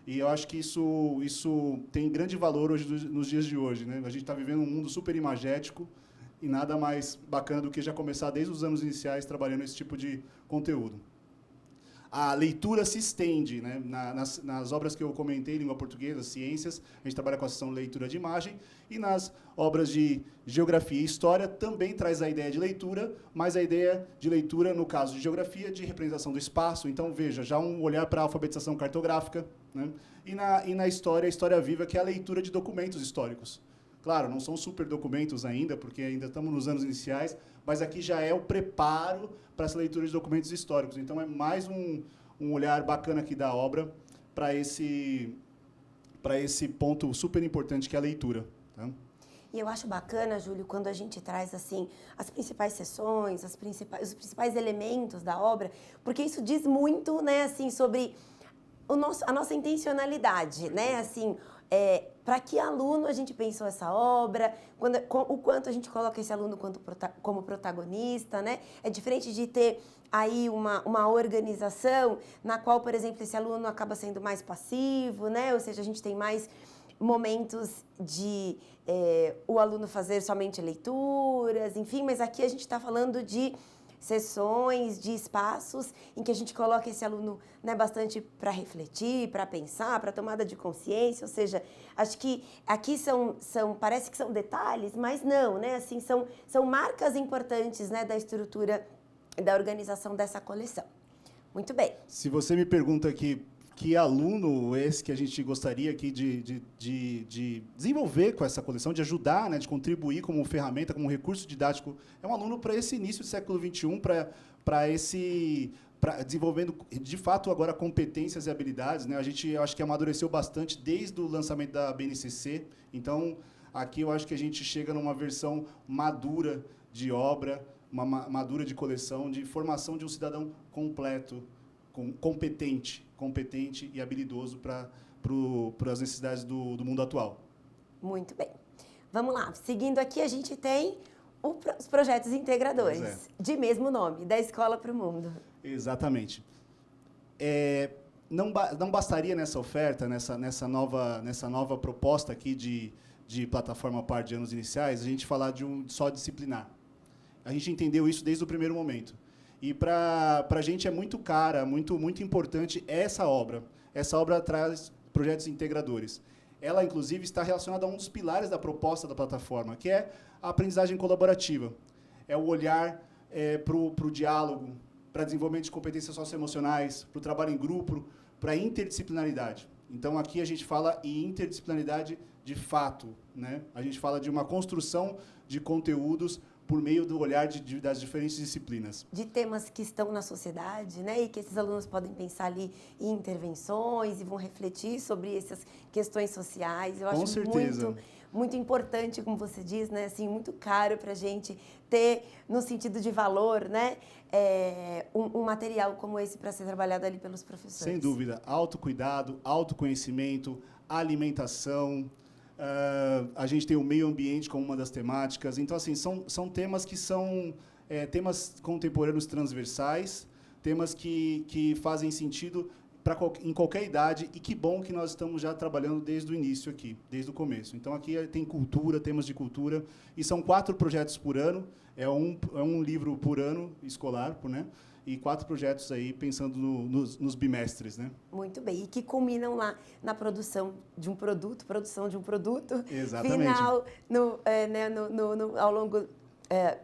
E eu acho que isso tem grande valor hoje, nos dias de hoje, né? A gente está vivendo um mundo super imagético e nada mais bacana do que já começar desde os anos iniciais trabalhando esse tipo de conteúdo. A leitura se estende, né? Nas obras que eu comentei, língua portuguesa, ciências, a gente trabalha com a seção leitura de imagem, e nas obras de geografia e história também traz a ideia de leitura, mas a ideia de leitura, no caso de geografia, de representação do espaço. Então, veja, já um olhar para a alfabetização cartográfica, né? E na história, a história viva, que é a leitura de documentos históricos. Claro, não são super documentos ainda, porque ainda estamos nos anos iniciais, mas aqui já é o preparo para essa leitura de documentos históricos. Então, é mais um olhar bacana aqui da obra para esse ponto super importante que é a leitura. Tá? E eu acho bacana, Júlio, quando a gente traz assim as principais sessões, os principais elementos da obra, porque isso diz muito, né, assim, sobre a nossa intencionalidade, né, assim, para que aluno a gente pensou essa obra, o quanto a gente coloca esse aluno como protagonista, né? É diferente de ter aí uma organização na qual, por exemplo, esse aluno acaba sendo mais passivo, né? Ou seja, a gente tem mais momentos de o aluno fazer somente leituras, enfim, mas aqui a gente está falando de sessões, de espaços em que a gente coloca esse aluno, né, bastante para refletir, para pensar, para tomada de consciência. Ou seja, acho que aqui parece que são detalhes, mas não, né? Assim, são marcas importantes, né, da estrutura da organização dessa coleção. Muito bem. Se você me pergunta aqui que aluno esse que a gente gostaria aqui de desenvolver com essa coleção, de ajudar, né, de contribuir como ferramenta, como recurso didático, é um aluno para esse início do século XXI, desenvolvendo, de fato, agora competências e habilidades, né? Eu acho que amadureceu bastante desde o lançamento da BNCC. Então, aqui eu acho que a gente chega numa versão madura de obra, madura de coleção, de formação de um cidadão completo, competente e habilidoso para as necessidades do mundo atual. Muito bem. Vamos lá. Seguindo aqui, a gente tem os projetos integradores, de mesmo nome, da escola para o mundo. Exatamente. Não bastaria nessa oferta, nessa nova proposta aqui de de plataforma par de anos iniciais, a gente falar de um só disciplinar. A gente entendeu isso desde o primeiro momento. E para a gente é muito cara, muito importante essa obra. Essa obra traz projetos integradores. Ela, inclusive, está relacionada a um dos pilares da proposta da plataforma, que é a aprendizagem colaborativa. É o olhar para o diálogo, para desenvolvimento de competências socioemocionais, para o trabalho em grupo, para a interdisciplinaridade. Então, aqui a gente fala em interdisciplinaridade de fato, né? A gente fala de uma construção de conteúdos por meio do olhar das diferentes disciplinas. De temas que estão na sociedade, né? E que esses alunos podem pensar ali em intervenções e vão refletir sobre essas questões sociais. Eu acho muito importante, como você diz, né? Assim, muito caro para a gente ter, no sentido de valor, né? Um material como esse para ser trabalhado ali pelos professores. Sem dúvida. Autocuidado, autoconhecimento, alimentação. A gente tem o meio ambiente como uma das temáticas. Então, assim, são temas que são temas contemporâneos transversais, temas que fazem sentido em qualquer idade, e que bom que nós estamos já trabalhando desde o início aqui, desde o começo. Então, aqui tem cultura, temas de cultura, e são 4 projetos por ano, é um livro por ano escolar, né? E 4 projetos aí pensando nos bimestres, né? Muito bem, e que culminam lá na produção de um produto Exatamente. Final, ao longo,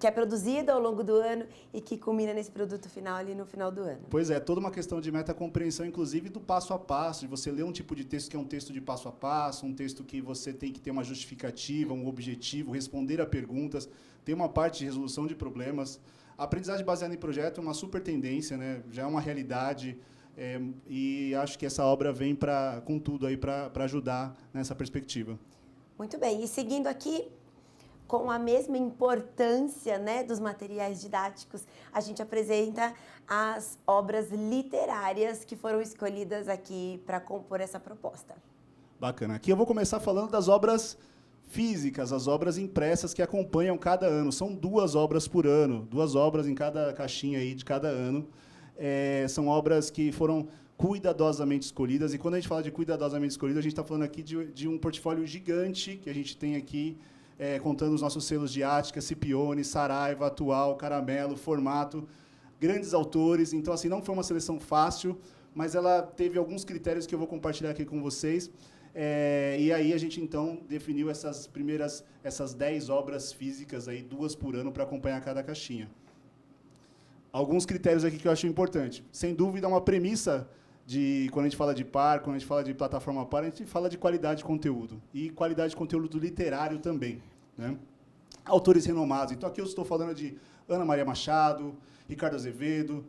que é produzido ao longo do ano e que culmina nesse produto final ali no final do ano. Pois é, toda uma questão de metacompreensão, inclusive do passo a passo, de você ler um tipo de texto que é um texto de passo a passo, um texto que você tem que ter uma justificativa, um objetivo, responder a perguntas, tem uma parte de resolução de problemas. A aprendizagem baseada em projeto é uma super tendência, né? Já é uma realidade, e acho que essa obra vem com tudo aí para ajudar nessa perspectiva. Muito bem, e seguindo aqui, com a mesma importância, né, dos materiais didáticos, a gente apresenta as obras literárias que foram escolhidas aqui para compor essa proposta. Bacana. Aqui eu vou começar falando das obras físicas, as obras impressas que acompanham cada ano. São 2 obras por ano, 2 obras em cada caixinha aí de cada ano. São obras que foram cuidadosamente escolhidas, e quando a gente fala de cuidadosamente escolhidas, a gente está falando aqui de um portfólio gigante que a gente tem aqui, contando os nossos selos de Ática, Scipione, Saraiva, Atual, Caramelo, Formato, grandes autores. Então, assim, não foi uma seleção fácil, mas ela teve alguns critérios que eu vou compartilhar aqui com vocês. E aí a gente, então, definiu essas 10 obras físicas, aí, 2 por ano, para acompanhar cada caixinha. Alguns critérios aqui que eu acho importante. Sem dúvida, uma premissa quando a gente fala de par, quando a gente fala de plataforma par, a gente fala de qualidade de conteúdo. E qualidade de conteúdo literário também, né? Autores renomados. Então, aqui eu estou falando de Ana Maria Machado, Ricardo Azevedo,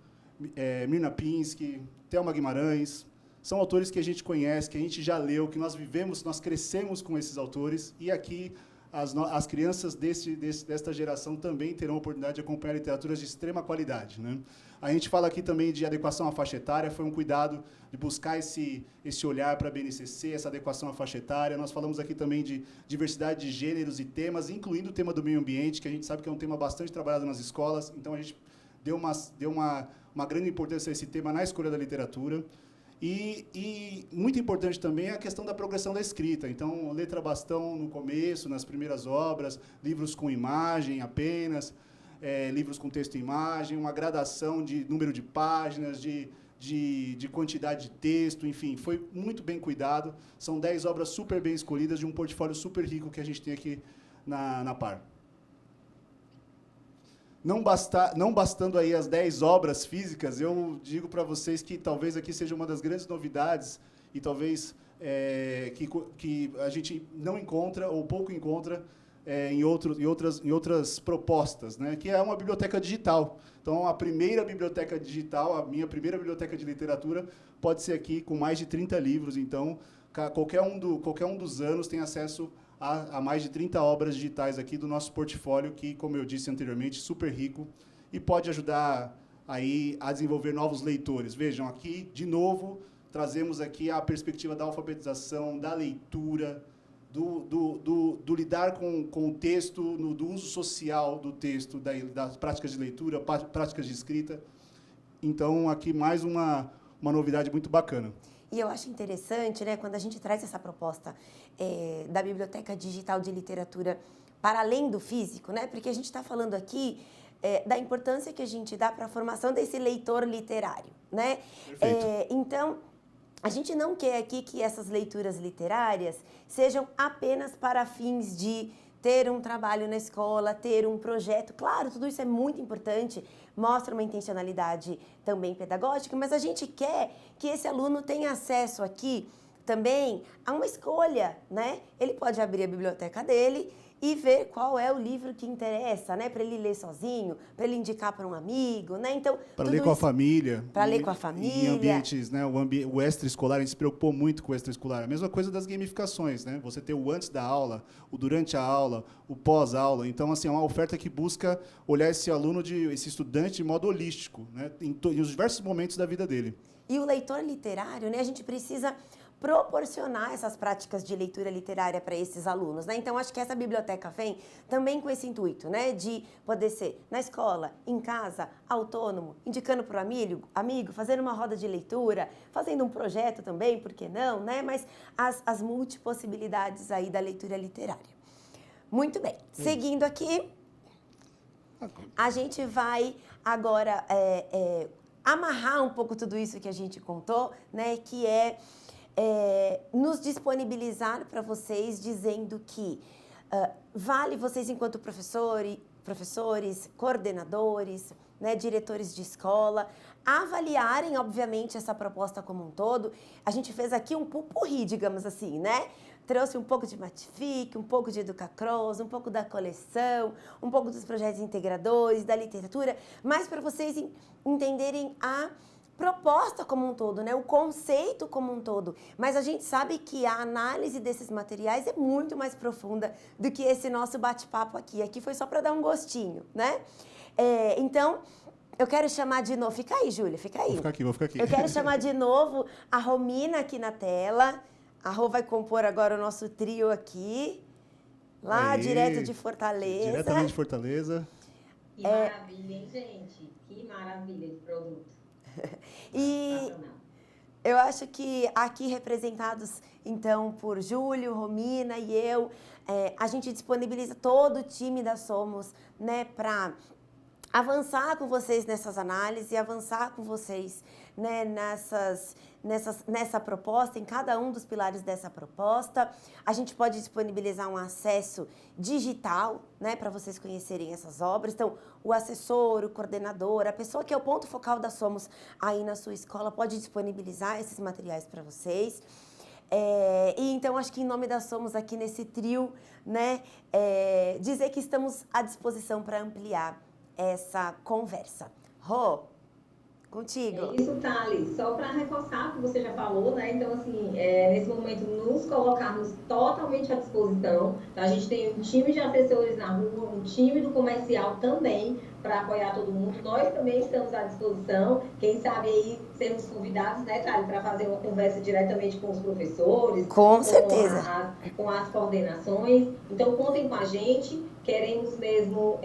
Mirna Pinsky, Thelma Guimarães. São autores que a gente conhece, que a gente já leu, que nós vivemos, nós crescemos com esses autores. E aqui as crianças desta geração também terão a oportunidade de acompanhar literaturas de extrema qualidade, né? A gente fala aqui também de adequação à faixa etária, foi um cuidado de buscar esse olhar para a BNCC, essa adequação à faixa etária. Nós falamos aqui também de diversidade de gêneros e temas, incluindo o tema do meio ambiente, que a gente sabe que é um tema bastante trabalhado nas escolas, então a gente deu uma grande importância a esse tema na escolha da literatura. E muito importante também a questão da progressão da escrita. Então, letra bastão no começo, nas primeiras obras, livros com imagem apenas, livros com texto e imagem, uma gradação de número de páginas, de quantidade de texto, enfim, foi muito bem cuidado. São 10 obras super bem escolhidas de um portfólio super rico que a gente tem aqui na PAR. Não bastando aí as 10 obras físicas, eu digo para vocês que talvez aqui seja uma das grandes novidades e talvez que a gente não encontra ou pouco encontra em outras propostas, né? Que é uma biblioteca digital. Então, a primeira biblioteca digital, a minha primeira biblioteca de literatura, pode ser aqui com mais de 30 livros. Então, qualquer um dos anos tem acesso a mais de 30 obras digitais aqui do nosso portfólio, que, como eu disse anteriormente, super rico e pode ajudar aí a desenvolver novos leitores. Vejam, aqui, de novo, trazemos aqui a perspectiva da alfabetização, da leitura, do lidar com o texto, do uso social do texto, das práticas de leitura, práticas de escrita. Então, aqui mais uma novidade muito bacana. E eu acho interessante, né, quando a gente traz essa proposta da Biblioteca Digital de Literatura para além do físico, né? Porque a gente está falando aqui da importância que a gente dá para a formação desse leitor literário, né? Então, a gente não quer aqui que essas leituras literárias sejam apenas para fins de ter um trabalho na escola, ter um projeto. Claro, tudo isso é muito importante, mostra uma intencionalidade também pedagógica, mas a gente quer que esse aluno tenha acesso aqui também a uma escolha, né? Ele pode abrir a biblioteca dele e ver qual é o livro que interessa, né? Para ele ler sozinho, para ele indicar para um amigo, né? Então, para ler com a família. Para ler com a família. Em ambientes, né? O extraescolar, a gente se preocupou muito com o extraescolar. A mesma coisa das gamificações, né? Você ter o antes da aula, o durante a aula, o pós-aula. Então, assim, é uma oferta que busca olhar esse aluno, esse estudante de modo holístico, né? Em os diversos momentos da vida dele. E o leitor literário, né? A gente precisa proporcionar essas práticas de leitura literária para esses alunos, né? Então, acho que essa biblioteca vem também com esse intuito, né? De poder ser na escola, em casa, autônomo, indicando para o amigo, fazendo uma roda de leitura, fazendo um projeto também, por que não, né? Mas as multipossibilidades aí da leitura literária. Muito bem. Seguindo aqui, a gente vai agora amarrar um pouco tudo isso que a gente contou, né? Que nos disponibilizar para vocês, dizendo que vale vocês, enquanto professores, coordenadores, né, diretores de escola, avaliarem, obviamente, essa proposta como um todo. A gente fez aqui um pupurri, digamos assim, né? Trouxe um pouco de Matific, um pouco de Educacross, um pouco da coleção, um pouco dos projetos integradores, da literatura, mas para vocês entenderem a proposta como um todo, né? O conceito como um todo. Mas a gente sabe que a análise desses materiais é muito mais profunda do que esse nosso bate-papo aqui. Aqui foi só para dar um gostinho, né? Então, eu quero chamar de novo... Fica aí, Júlia, fica aí. Vou ficar aqui. Eu quero chamar de novo a Romina aqui na tela. A Rô vai compor agora o nosso trio aqui. Lá, direto de Fortaleza. Diretamente de Fortaleza. Que maravilha, hein, gente? Que maravilha de produto. E eu acho que aqui representados, então, por Júlio, Romina e eu, a gente disponibiliza todo o time da Somos, né, para avançar com vocês nessas análises e avançar com vocês, né, nessa proposta, em cada um dos pilares dessa proposta. A gente pode disponibilizar um acesso digital, né, para vocês conhecerem essas obras. Então, o assessor, o coordenador, a pessoa que é o ponto focal da Somos aí na sua escola pode disponibilizar esses materiais para vocês. E então, acho que em nome da Somos aqui nesse trio, né, dizer que estamos à disposição para ampliar essa conversa. Rô, contigo. Isso, Thales. Só para reforçar o que você já falou, né? Então, assim, nesse momento, nos colocarmos totalmente à disposição. Então, a gente tem um time de assessores na rua, um time do comercial também, para apoiar todo mundo. Nós também estamos à disposição. Quem sabe aí sermos convidados, né, Thales, para fazer uma conversa diretamente com os professores. Com certeza. Com as coordenações. Então, contem com a gente. Queremos mesmo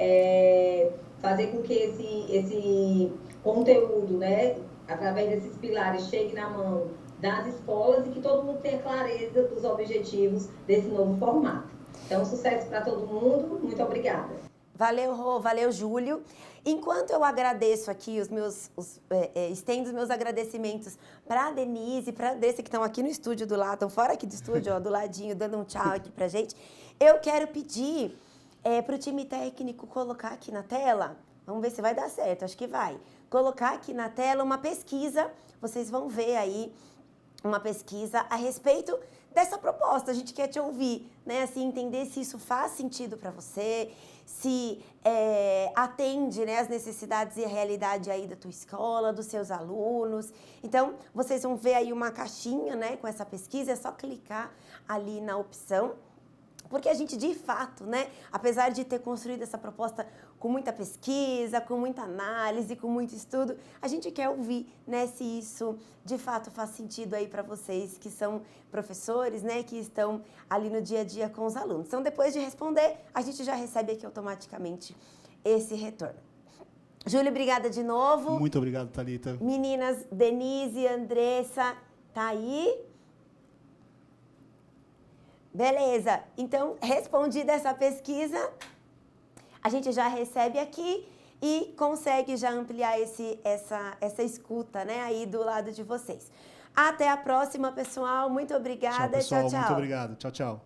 fazer com que esse conteúdo, né, através desses pilares, chegue na mão das escolas e que todo mundo tenha clareza dos objetivos desse novo formato. Então, sucesso para todo mundo. Muito obrigada. Valeu, Rô. Valeu, Júlio. Enquanto eu agradeço aqui estendo os meus agradecimentos para a Denise e para a Andressa, que estão aqui no estúdio do lado, estão fora aqui do estúdio, ó, do ladinho, dando um tchau aqui pra gente, eu quero pedir para o time técnico colocar aqui na tela, vamos ver se vai dar certo, acho que vai, colocar aqui na tela uma pesquisa, vocês vão ver aí uma pesquisa a respeito dessa proposta. A gente quer te ouvir, né? Assim, entender se isso faz sentido para você, se atende, né, as necessidades e a realidade aí da tua escola, dos seus alunos. Então, vocês vão ver aí uma caixinha, né, com essa pesquisa, é só clicar ali na opção. Porque a gente, de fato, né, apesar de ter construído essa proposta com muita pesquisa, com muita análise, com muito estudo, a gente quer ouvir, né, se isso, de fato, faz sentido aí para vocês que são professores, né, que estão ali no dia a dia com os alunos. Então, depois de responder, a gente já recebe aqui automaticamente esse retorno. Júlio, obrigada de novo. Muito obrigado, Thalita. Meninas, Denise, Andressa, Tá aí? Beleza. Então, respondida essa pesquisa, a gente já recebe aqui e consegue já ampliar essa escuta, né, aí do lado de vocês. Até a próxima, pessoal. Muito obrigada. Tchau, pessoal. Tchau, tchau. Muito obrigado. Tchau, tchau.